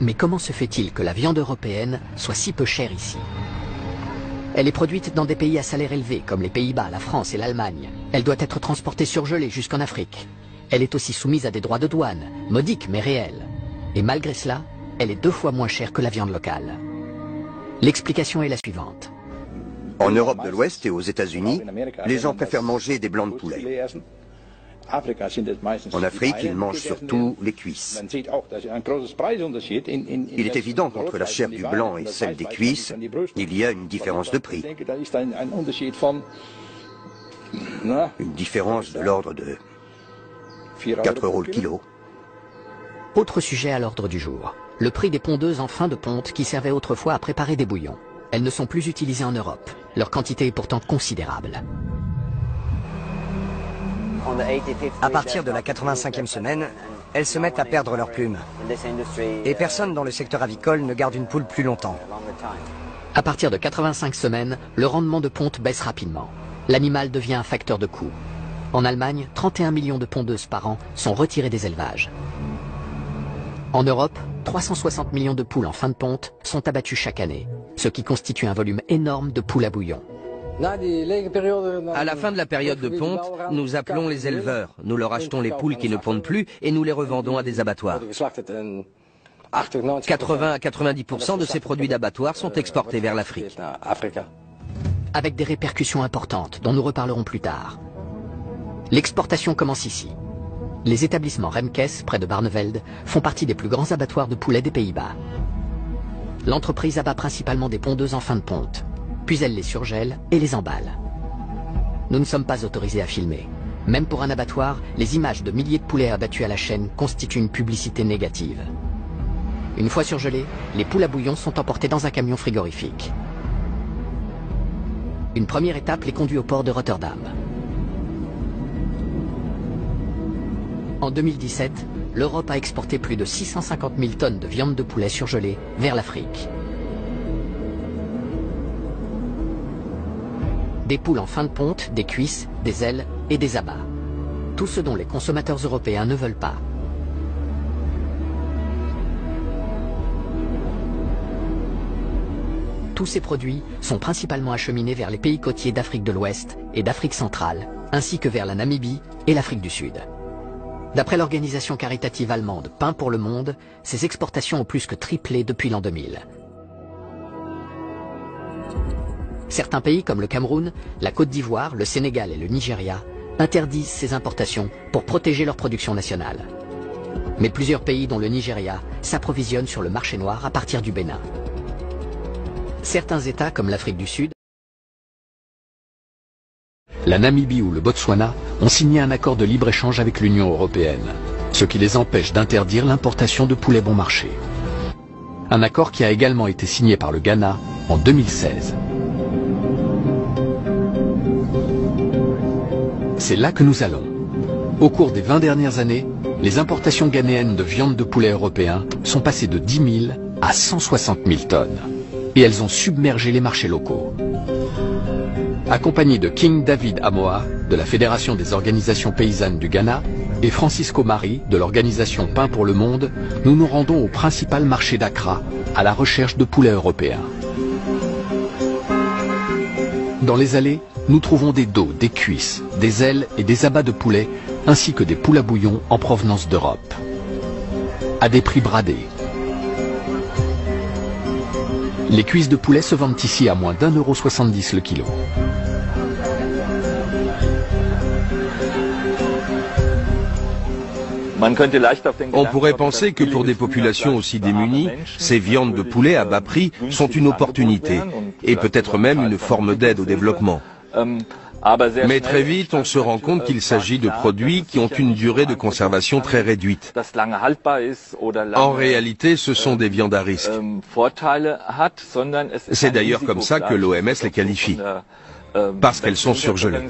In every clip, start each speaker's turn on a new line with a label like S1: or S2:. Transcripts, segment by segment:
S1: Mais comment se fait-il que la viande européenne soit si peu chère ici? Elle est produite dans des pays à salaire élevé, comme les Pays-Bas, la France et l'Allemagne. Elle doit être transportée surgelée jusqu'en Afrique. Elle est aussi soumise à des droits de douane, modiques mais réels. Et malgré cela, elle est 2 fois moins chère que la viande locale. L'explication est la suivante.
S2: En Europe de l'Ouest et aux États-Unis, les gens préfèrent manger des blancs de poulet. En Afrique, ils mangent surtout les cuisses. Il est évident qu'entre la chair du blanc et celle des cuisses, il y a une différence de prix. Une différence de l'ordre de 4 € le kilo.
S1: Autre sujet à l'ordre du jour. Le prix des pondeuses en fin de ponte qui servaient autrefois à préparer des bouillons. Elles ne sont plus utilisées en Europe. Leur quantité est pourtant considérable.
S3: À partir de la 85e semaine, elles se mettent à perdre leurs plumes. Et personne dans le secteur avicole ne garde une poule plus longtemps.
S1: À partir de 85 semaines, le rendement de ponte baisse rapidement. L'animal devient un facteur de coût. En Allemagne, 31 millions de pondeuses par an sont retirées des élevages. En Europe, 360 millions de poules en fin de ponte sont abattues chaque année, ce qui constitue un volume énorme de poules à bouillon.
S4: À la fin de la période de ponte, nous appelons les éleveurs. Nous leur achetons les poules qui ne pondent plus et nous les revendons à des abattoirs. 80 à 90% de ces produits d'abattoir sont exportés vers l'Afrique.
S1: Avec des répercussions importantes, dont nous reparlerons plus tard. L'exportation commence ici. Les établissements Remkes, près de Barneveld, font partie des plus grands abattoirs de poulets des Pays-Bas. L'entreprise abat principalement des pondeuses en fin de ponte, puis elle les surgèle et les emballe. Nous ne sommes pas autorisés à filmer. Même pour un abattoir, les images de milliers de poulets abattus à la chaîne constituent une publicité négative. Une fois surgelées, les poules à bouillon sont emportées dans un camion frigorifique. Une première étape les conduit au port de Rotterdam. En 2017, l'Europe a exporté plus de 650 000 tonnes de viande de poulet surgelée vers l'Afrique. Des poules en fin de ponte, des cuisses, des ailes et des abats. Tout ce dont les consommateurs européens ne veulent pas. Tous ces produits sont principalement acheminés vers les pays côtiers d'Afrique de l'Ouest et d'Afrique centrale, ainsi que vers la Namibie et l'Afrique du Sud. D'après l'organisation caritative allemande Pain pour le Monde, ces exportations ont plus que triplé depuis l'an 2000. Certains pays comme le Cameroun, la Côte d'Ivoire, le Sénégal et le Nigeria interdisent ces importations pour protéger leur production nationale. Mais plusieurs pays, dont le Nigeria, s'approvisionnent sur le marché noir à partir du Bénin. Certains États comme l'Afrique du Sud, la Namibie ou le Botswana ont signé un accord de libre-échange avec l'Union européenne, ce qui les empêche d'interdire l'importation de poulets bon marché. Un accord qui a également été signé par le Ghana en 2016. C'est là que nous allons. Au cours des 20 dernières années, les importations ghanéennes de viande de poulet européen sont passées de 10 000 à 160 000 tonnes. Et elles ont submergé les marchés locaux. Accompagnés de King David Amoa, de la Fédération des organisations paysannes du Ghana, et Francisco Mari, de l'organisation Pain pour le Monde, nous nous rendons au principal marché d'Accra, à la recherche de poulets européens. Dans les allées, nous trouvons des dos, des cuisses, des ailes et des abats de poulet, ainsi que des poules à bouillon en provenance d'Europe. À des prix bradés. Les cuisses de poulet se vendent ici à moins d'1,70 € le kilo.
S5: On pourrait penser que pour des populations aussi démunies, ces viandes de poulet à bas prix sont une opportunité et peut-être même une forme d'aide au développement. Mais très vite, on se rend compte qu'il s'agit de produits qui ont une durée de conservation très réduite. En réalité, ce sont des viandes à risque. C'est d'ailleurs comme ça que l'OMS les qualifie, parce qu'elles sont surgelées.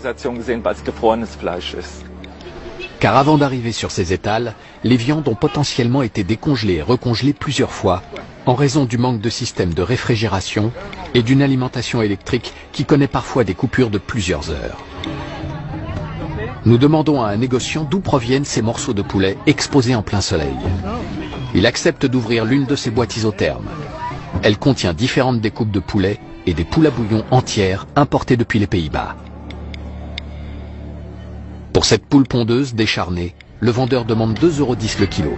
S1: Car avant d'arriver sur ces étals, les viandes ont potentiellement été décongelées et recongelées plusieurs fois, en raison du manque de système de réfrigération et d'une alimentation électrique qui connaît parfois des coupures de plusieurs heures. Nous demandons à un négociant d'où proviennent ces morceaux de poulet exposés en plein soleil. Il accepte d'ouvrir l'une de ses boîtes isothermes. Elle contient différentes découpes de poulet et des poules à bouillon entières importées depuis les Pays-Bas. Pour cette poule pondeuse décharnée, le vendeur demande 2,10 € le kilo.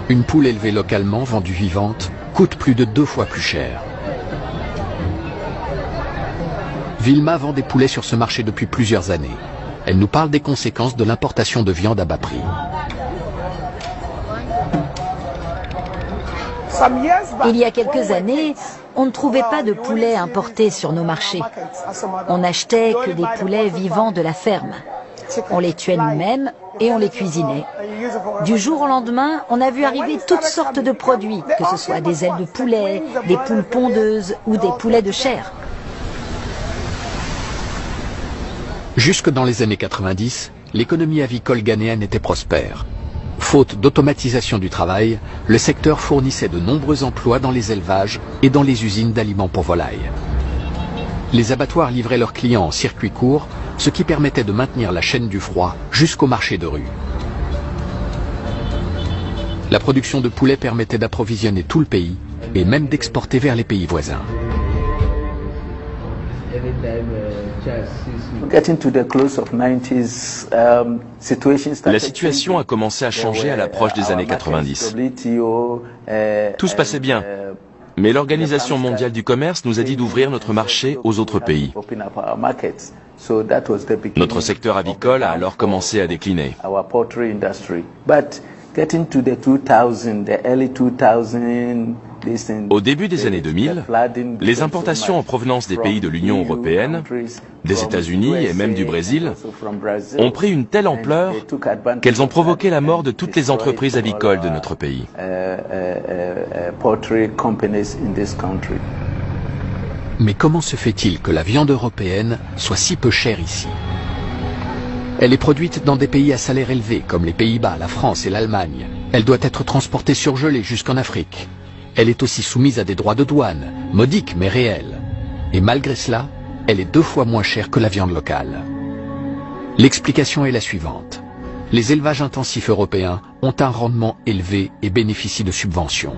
S1: Une poule élevée localement, vendue vivante, coûte plus de 2 fois plus cher. Vilma vend des poulets sur ce marché depuis plusieurs années. Elle nous parle des conséquences de l'importation de viande à bas prix.
S6: Il y a quelques années, on ne trouvait pas de poulets importés sur nos marchés. On n'achetait que des poulets vivants de la ferme. On les tuait nous-mêmes et on les cuisinait. Du jour au lendemain, on a vu arriver toutes sortes de produits, que ce soit des ailes de poulet, des poules pondeuses ou des poulets de chair.
S1: Jusque dans les années 90, l'économie avicole ghanéenne était prospère. Faute d'automatisation du travail, le secteur fournissait de nombreux emplois dans les élevages et dans les usines d'aliments pour volailles. Les abattoirs livraient leurs clients en circuit court, ce qui permettait de maintenir la chaîne du froid jusqu'au marché de rue. La production de poulet permettait d'approvisionner tout le pays et même d'exporter vers les pays voisins.
S7: La situation a commencé à changer à l'approche des années 90. Tout se passait bien, mais l'Organisation mondiale du commerce nous a dit d'ouvrir notre marché aux autres pays. Notre secteur avicole a alors commencé à décliner. Au début des années 2000, les importations en provenance des pays de l'Union européenne, des États-Unis et même du Brésil ont pris une telle ampleur qu'elles ont provoqué la mort de toutes les entreprises avicoles de notre pays.
S1: Mais comment se fait-il que la viande européenne soit si peu chère ici? Elle est produite dans des pays à salaire élevé comme les Pays-Bas, la France et l'Allemagne. Elle doit être transportée surgelée jusqu'en Afrique. Elle est aussi soumise à des droits de douane, modiques mais réels. Et malgré cela, elle est 2 fois moins chère que la viande locale. L'explication est la suivante. Les élevages intensifs européens ont un rendement élevé et bénéficient de subventions.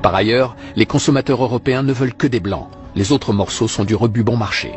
S1: Par ailleurs, les consommateurs européens ne veulent que des blancs. Les autres morceaux sont du rebut bon marché.